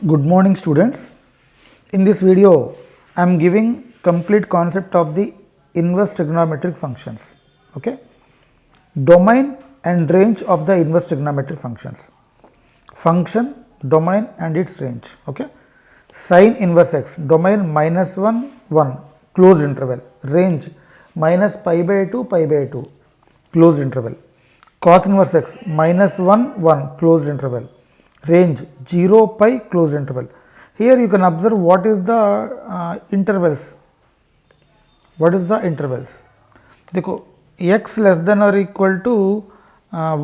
Good morning, students. In this video, I am giving complete concept of the inverse trigonometric functions. Okay, domain and range of the inverse trigonometric functions. Function, domain, and its range. Okay, sine inverse x, domain -1, 1, closed interval, range minus pi by 2, pi by 2, closed interval. Cos inverse x, -1, 1, closed interval, range 0, pi, closed interval. Here you can observe what is the intervals. What is the intervals? देखो x less than or equal to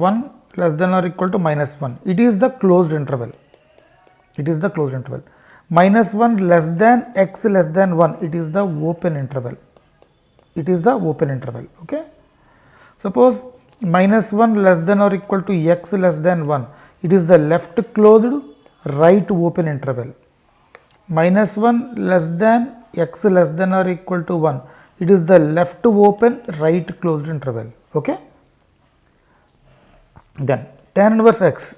1 less than or equal to -1. It is the closed interval. It is the closed interval. -1 less than x less than 1. It is the open interval. It is the open interval. Okay. Suppose -1 less than or equal to x less than 1. It is the left closed, right open interval. -1 less than x less than or equal to 1. It is the left open, right closed interval. Okay. Then tan inverse x,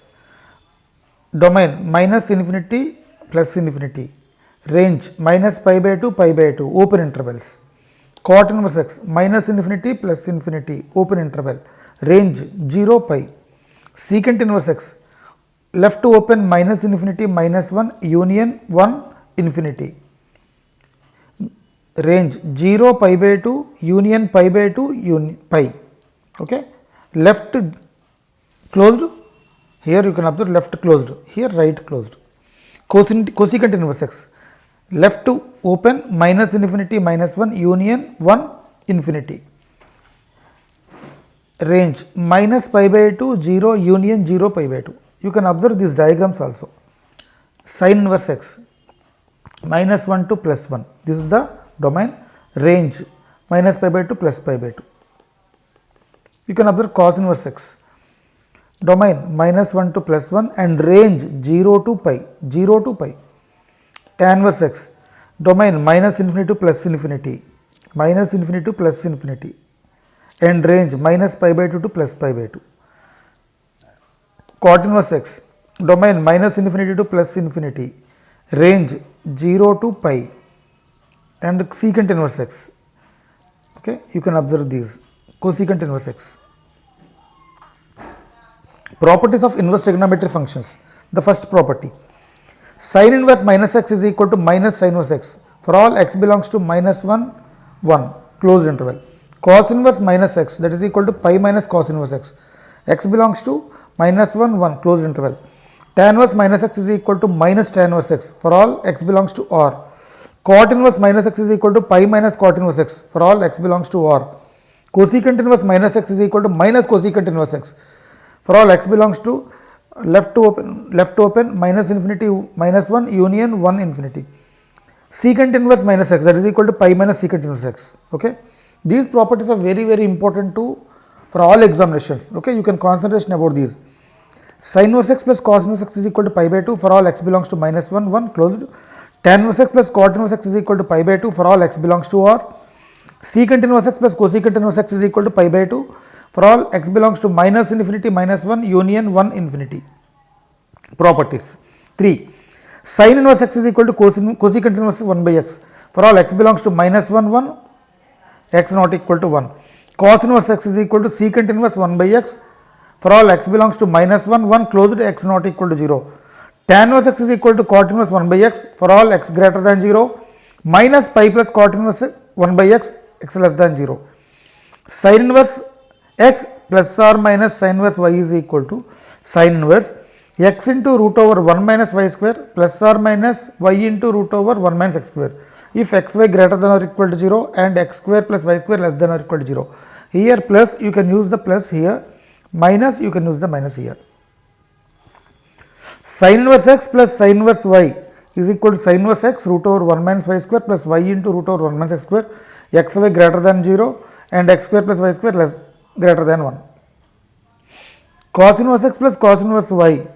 domain minus infinity plus infinity, range minus pi by 2, pi by 2, open intervals. Cot inverse x, minus infinity plus infinity, open interval, range 0, pi. Secant inverse x, left open minus infinity minus 1 union 1 infinity, range 0, pi by 2 union pi by 2 pi. Okay, left closed, here you can observe left closed, here right closed. Cosecant inverse x, left open minus infinity minus 1 union 1 infinity, range minus pi by 2 0 union 0 pi by 2. You can observe these diagrams also. Sin inverse x, -1 to +1, this is the domain, range minus pi by 2 plus pi by 2. You can observe cos inverse x, domain -1 to +1 and range 0 to pi, 0 to pi. Tan inverse x, domain minus infinity to plus infinity, minus infinity to plus infinity, and range minus pi by 2 to plus pi by 2. Cot inverse x, domain minus infinity to plus infinity, range 0 to pi, and secant inverse x. Okay, you can observe these. Cosecant inverse x. Properties of inverse trigonometric functions. The first property, sin inverse minus x is equal to minus sin inverse x for all x belongs to -1, 1, closed interval. Cos inverse minus x, that is equal to pi minus cos inverse x. X belongs to -1, 1, closed interval. Tan inverse minus x is equal to minus tan inverse x for all x belongs to R. Cot inverse minus x is equal to pi minus cot inverse x for all x belongs to R. Cosecant inverse minus x is equal to minus cosecant inverse x for all x belongs to left open minus infinity minus 1 union 1 infinity. Secant inverse minus x, that is equal to pi minus secant inverse x. Okay, these properties are very important for all examinations. Okay, you can concentrate about these. Sin inverse x plus cos inverse x is equal to pi by 2 for all x belongs to -1, 1, closed. Tan inverse x plus cot inverse x is equal to pi by 2 for all x belongs to R. Secant inverse x plus cosecant inverse x is equal to pi by 2 for all x belongs to minus infinity minus 1 union 1 infinity. Properties. 3. Sin inverse x is equal to cosecant inverse 1 by x for all x belongs to -1, 1, x not equal to 1. Cos inverse x is equal to secant inverse 1 by x for all x belongs to -1, 1, closed, x not equal to 0. Tan inverse x is equal to cot inverse 1 by x for all x greater than 0, minus pi plus cot inverse 1 by x, x less than 0. Sin inverse x plus or minus sin inverse y is equal to sin inverse x into root over 1 minus y square plus or minus y into root over 1 minus x square if xy greater than or equal to 0 and x square plus y square less than or equal to 0. Here plus you can use the plus, here minus you can use the minus here. Sin inverse x plus sin inverse y is equal to sin inverse x root over 1 minus y square plus y into root over 1 minus x square, xy greater than 0 and x square plus y square less greater than 1. Cos inverse x plus cos inverse y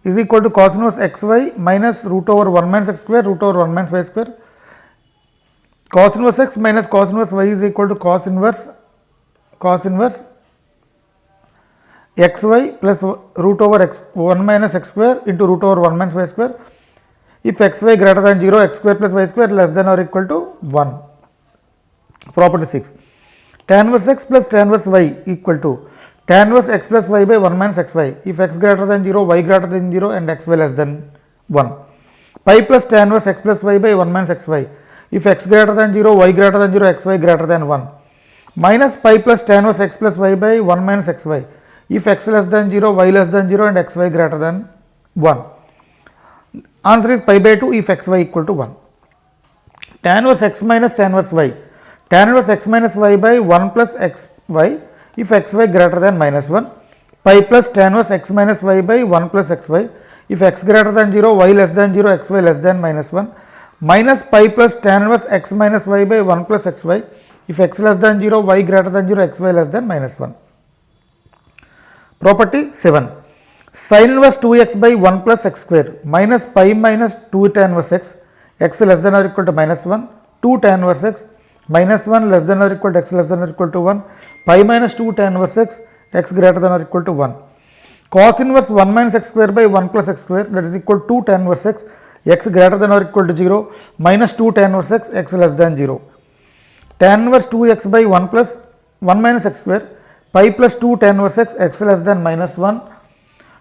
is equal to cos inverse xy minus root over 1 minus x square root over 1 minus y square. Cos inverse x minus cos inverse y is equal to cos inverse xy plus root over x 1 minus x square into root over 1 minus y square. if xy greater than 0, x square plus y square less than or equal to 1. Property 6. Tan inverse x plus tan inverse y equal to tan inverse x plus y by 1 minus xy if x greater than 0, y greater than 0 and xy less than 1. Pi plus tan inverse x plus y by 1 minus xy if x greater than 0, y greater than 0, xy greater than 1. Minus pi plus tan inverse x plus y by 1 minus xy if x less than 0, y less than 0 and xy greater than 1. Answer is pi by 2 if xy equal to 1. Tan inverse x minus tan inverse y. Tan inverse x minus y by 1 plus xy if xy greater than minus 1. Pi plus tan inverse x minus y by 1 plus xy if x greater than 0, y less than 0, xy less than minus 1. Minus pi plus tan inverse x minus y by 1 plus xy if x less than 0, y greater than 0, xy less than minus 1. Property 7. Sin inverse 2x by 1 plus x square minus pi minus 2 tan inverse x less than or equal to minus 1, 2 tan inverse x minus 1 less than or equal to x less than or equal to 1, pi minus 2 tan inverse x greater than or equal to 1. Cos inverse 1 minus x square by 1 plus x square that is equal to 2 tan inverse x greater than or equal to 0 minus 2 tan inverse x less than 0. Tan inverse 2x by 1 plus 1 minus x square pi plus 2 tan inverse x less than minus 1,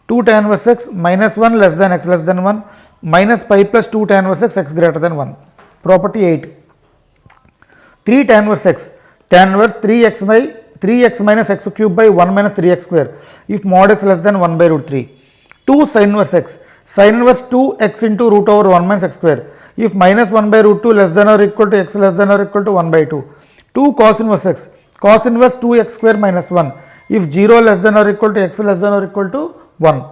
2 tan inverse x minus 1 less than x less than 1 minus pi plus 2 tan inverse x greater than 1. Property 8. 3 tan inverse x, tan inverse 3x by 3x minus x cube by 1 minus 3x square if mod x less than 1 by root 3. 2 sin inverse x, sin inverse 2x into root over 1 minus x square if minus 1 by root 2 less than or equal to x less than or equal to 1 by 2. 2 cos inverse x, cos inverse 2x square minus 1 if 0 less than or equal to x less than or equal to 1.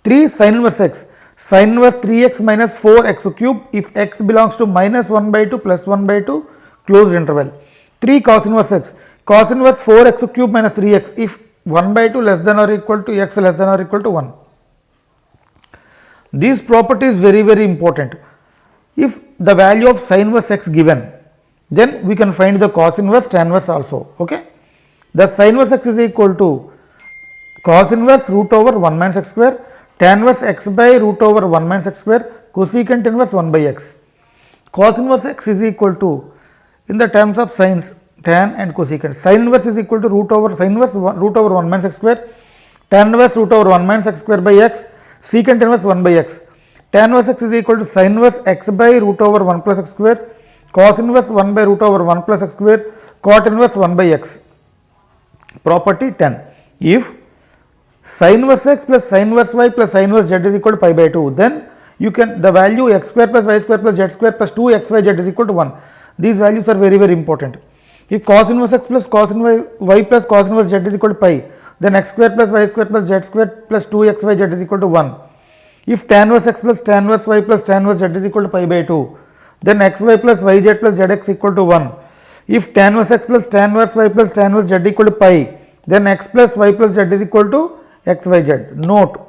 3 sin inverse x, sin inverse 3x minus 4x cube if x belongs to minus 1 by 2 plus 1 by 2 closed interval. 3 cos inverse x, cos inverse 4x cube minus 3x if 1 by 2 less than or equal to x less than or equal to 1. This property is very important. If the value of sin inverse x given, then we can find the cos inverse tan inverse also. Okay. The sin inverse x is equal to cos inverse root over 1 minus x square, tan inverse x by root over 1 minus x square, cosecant inverse 1 by x. Cos inverse x is equal to, in the terms of sines, tan and cosecant, sin inverse is equal to root over sin inverse root over 1 minus x square, tan inverse root over 1 minus x square by x, secant inverse 1 by x. Tan inverse x is equal to sin inverse x by root over 1 plus x square, cos inverse 1 by root over 1 plus x square, cot inverse 1 by x. Property 10. If sin inverse x plus sin inverse y plus sin inverse z is equal to pi by 2, then you can, the value x square plus y square plus z square plus 2xyz is equal to 1. These values are very important. If cos inverse x plus cos inverse y plus cos inverse z is equal to pi, then x square plus y square plus z square plus 2xyz is equal to 1. If tan inverse x plus tan inverse y plus tan inverse z is equal to pi by 2, then xy plus yz plus zx equal to 1. If tan inverse x plus tan inverse y plus tan inverse z equal to pi, then x plus y plus z is equal to xyz. Note,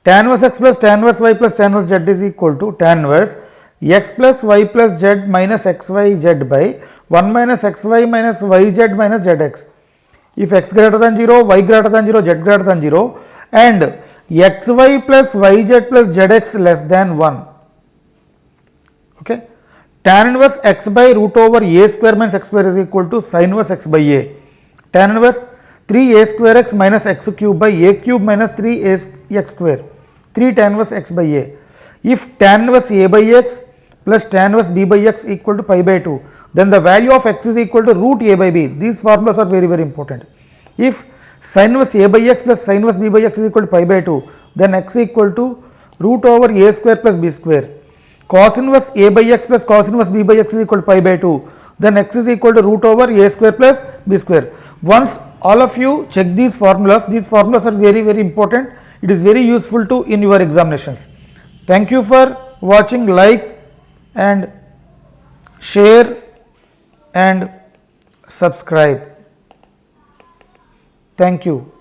tan inverse x plus tan inverse y plus tan inverse z is equal to tan inverse x plus y plus z minus xyz by 1 minus xy minus yz minus zx. If x greater than 0, y greater than 0, z greater than 0 and xy plus yz plus zx less than 1. Okay. Tan inverse x by root over a square minus x square is equal to sin inverse x by a. Tan inverse 3a square x minus x cube by a cube minus 3x square. 3 tan inverse x by a. If tan inverse a by x plus tan inverse b by x equal to pi by 2, then the value of x is equal to root a by b. These formulas are very important. If sin inverse a by x plus sin inverse b by x is equal to pi by 2, then x is equal to root over a square plus b square. Cos inverse a by x plus cos inverse b by x is equal to pi by 2, then x is equal to root over a square plus b square. Once all of you check these formulas are very important. It is very useful to in your examinations. Thank you for watching. Like and share and subscribe. Thank you.